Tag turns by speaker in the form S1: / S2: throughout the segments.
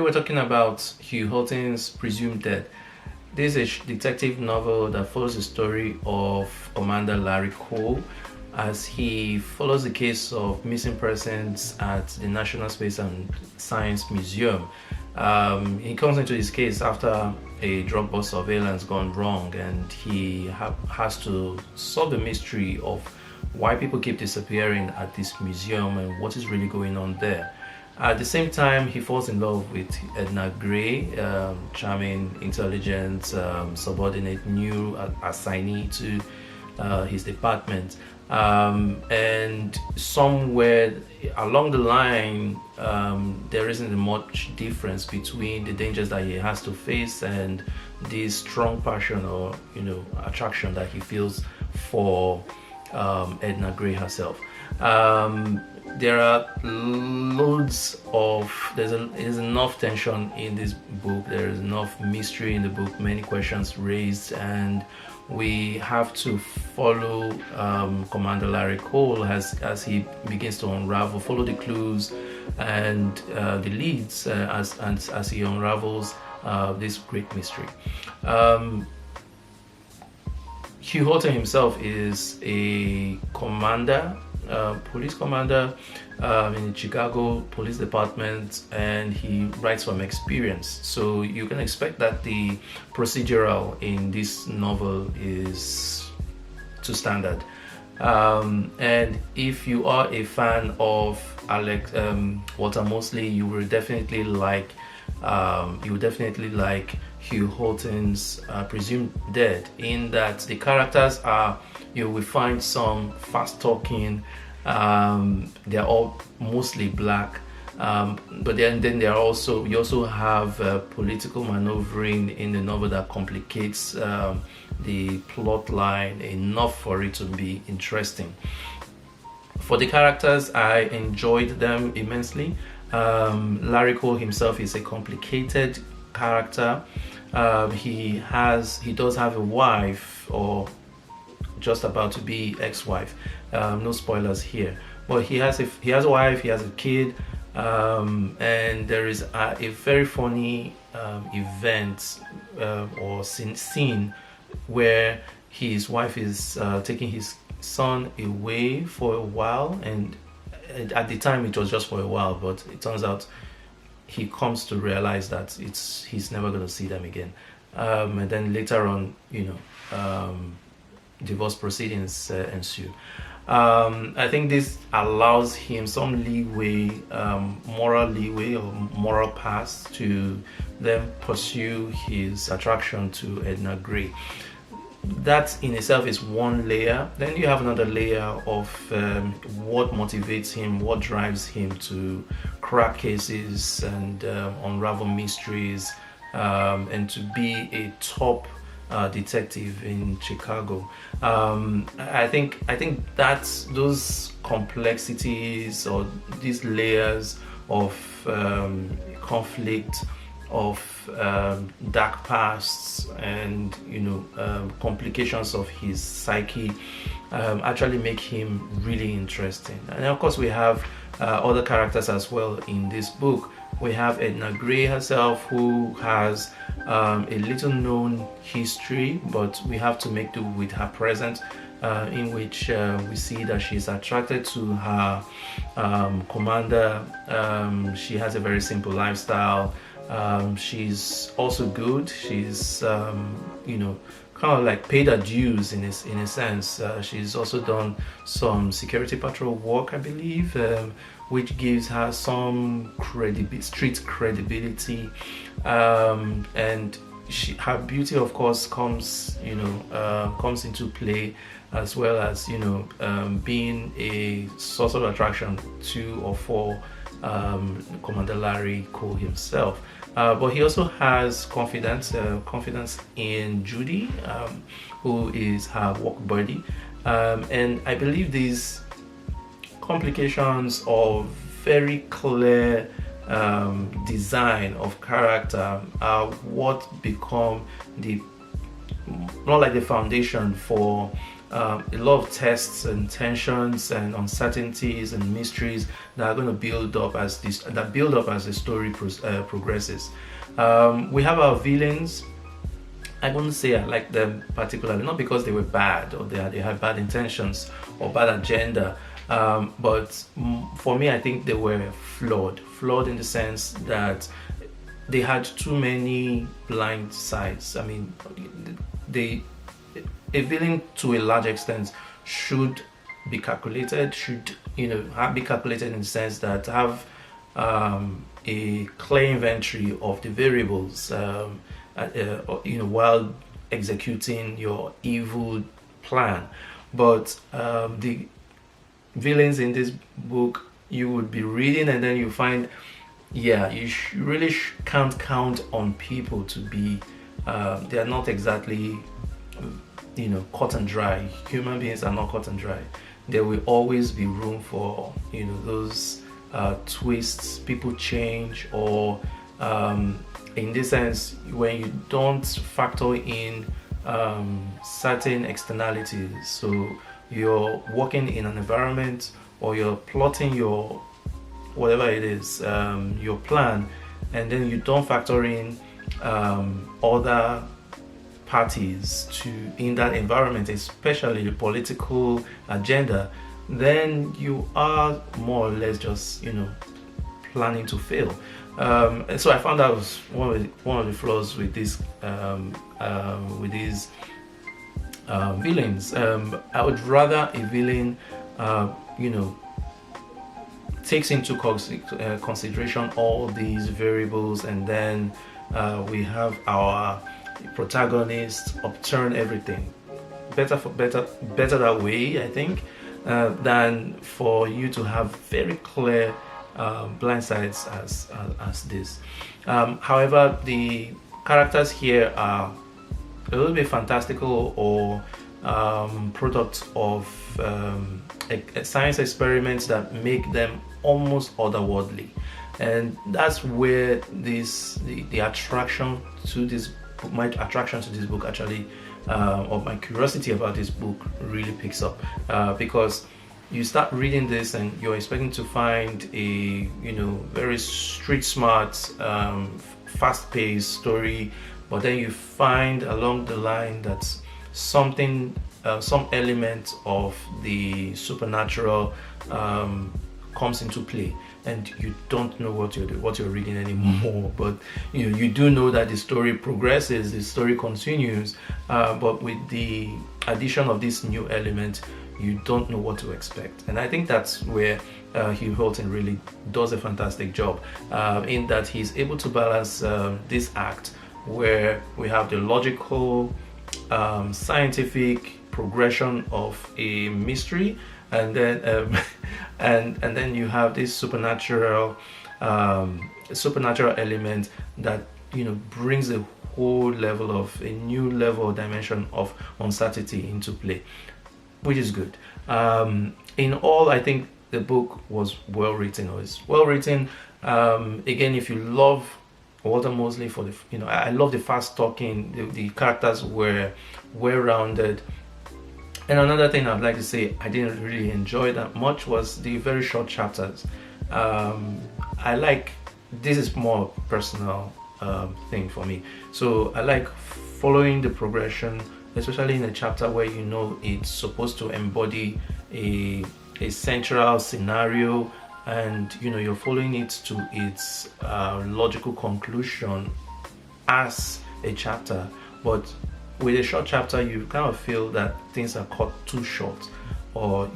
S1: We're talking about Hugh Holton's Presumed Dead. This is a detective novel that follows the story of Commander Larry Cole as he follows the case of missing persons at the National Space and Science Museum. He comes into this case after a drug bust surveillance gone wrong, and he has to solve the mystery of why people keep disappearing at this museum and what is really going on there. At the same time, he falls in love with Edna Gray, charming, intelligent, subordinate, new assignee to his department. And somewhere along the line, there isn't much difference between the dangers that he has to face and this strong passion or attraction that he feels for Edna Gray herself. There are there's enough tension in this book, there is enough mystery in the book, many questions raised, and we have to follow Commander Larry Cole as he begins to follow the clues and the leads as he unravels this great mystery. Hugh Holton himself is a police commander in the Chicago Police Department, and he writes from experience. So you can expect that the procedural in this novel is to standard. And if you are a fan of Walter Mosley, you will definitely like Hugh Holton's Presumed Dead, in that the characters are, we find some fast talking, they're all mostly black, but then you also have political maneuvering in the novel that complicates the plot line enough for it to be interesting. For the characters, I enjoyed them immensely. Larry Cole himself is a complicated character. He does have a wife, or just about to be ex-wife. No spoilers here, but he has a wife, he has a kid, and there is a very funny event or scene where his wife is taking his son away for a while, and at the time it was just for a while, but it turns out he comes to realize that he's never going to see them again, and then later on, divorce proceedings ensue. I think this allows him some leeway, moral leeway or moral pass to then pursue his attraction to Edna Gray. That in itself is one layer. Then you have another layer of what motivates him, what drives him to crack cases and unravel mysteries, and to be a top detective in Chicago. I think that's those complexities or these layers of conflict, of dark pasts, and complications of his psyche actually make him really interesting. And of course we have other characters as well in this book. We have Edna Gray herself, who has a little known history, but we have to make do with her present, in which we see that she's attracted to her commander. She has a very simple lifestyle. She's also good. She's kind of like paid her dues in a sense. She's also done some security patrol work, I believe, which gives her some street credibility, and her beauty, of course, comes into play, as well as being a source of attraction to or for Commander Larry Cole himself. But he also has confidence in Judy, who is her work buddy, and I believe these complications of very clear design of character are what become not like the foundation for a lot of tests and tensions and uncertainties and mysteries that are going to build up as the story progresses. We have our villains. I wouldn't say I like them particularly, not because they were bad or they had bad intentions or bad agenda, but for me, I think they were flawed in the sense that they had too many blind sides. I mean, a villain to a large extent should be calculated, be calculated in the sense that have a clear inventory of the variables, while executing your evil plan. But the villains in this book, you would be reading and then you find, yeah, you really can't count on people to be, they are not exactly, cut and dry. Human beings are not cut and dry. There will always be room for, those twists. People change, or in this sense, when you don't factor in certain externalities. So you're working in an environment, or you're plotting your whatever it is, your plan, and then you don't factor in other parties in that environment, especially the political agenda, then you are more or less just planning to fail. And so I found that was one of the flaws with these villains. I would rather a villain takes into consideration all these variables, and then we have our protagonist upturn everything. Better that way, I think, than for you to have very clear blind sides as this. However, the characters here are a little bit fantastical, or products of science experiments that make them almost otherworldly, and that's where the attraction to this my attraction to this book actually, or my curiosity about this book really picks up, because you start reading this and you're expecting to find a very street smart, fast-paced story, but then you find along the line that some element of the supernatural comes into play, and you don't know what you're reading anymore. But you do know that the story progresses, the story continues, but with the addition of this new element, you don't know what to expect. And I think that's where Hugh Holton really does a fantastic job, in that he's able to balance this act where we have the logical, scientific progression of a mystery, and then and then you have this supernatural element that brings a whole a new level or dimension of uncertainty into play, which is good. In all, I think the book was well written, or is well written. Again, if you love Walter Mosley for the, I love the fast talking, the characters were well-rounded. And another thing I'd like to say I didn't really enjoy that much was the very short chapters. This is more personal thing for me. So I like following the progression, especially in a chapter where it's supposed to embody a central scenario, and you're following it to its logical conclusion as a chapter. But with a short chapter, you kind of feel that things are cut too short, or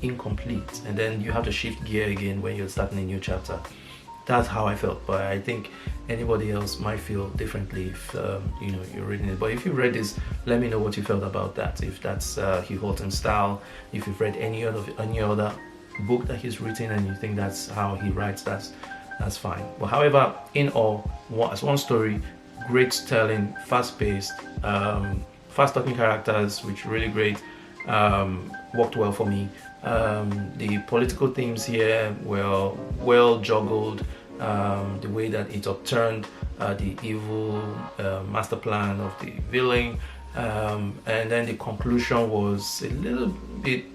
S1: incomplete, and then you have to shift gear again when you're starting a new chapter. That's how I felt, but I think anybody else might feel differently if you're reading it. But if you read this, let me know what you felt about that. If that's Hugh Holton's style, if you've read any other book that he's written and you think that's how he writes, that's fine. But however, in all, as one story, great telling, fast-paced, fast-talking characters, which really great, worked well for me. The political themes here were well juggled. The way that it upturned the evil master plan of the villain, and then the conclusion was a little bit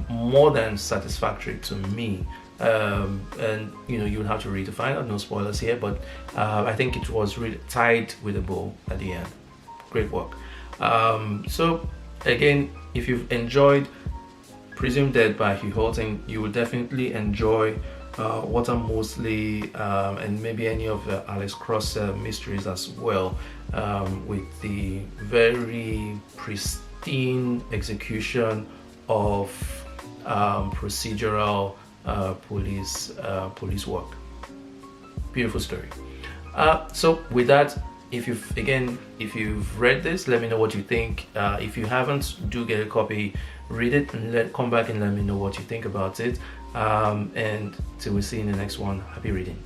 S1: more than satisfactory to me. And you'll have to read to find out. No spoilers here, but I think it was really tied with a bow at the end. Great work. So again, if you've enjoyed Presumed Dead by Hugh Holton, you will definitely enjoy What I'm Mostly and maybe any of the Alex Cross mysteries as well, with the very pristine execution of procedural police work. Beautiful story. So with that, if you've read this, let me know what you think. If you haven't, do get a copy, read it, and come back and let me know what you think about it. And till we see you in the next one, happy reading.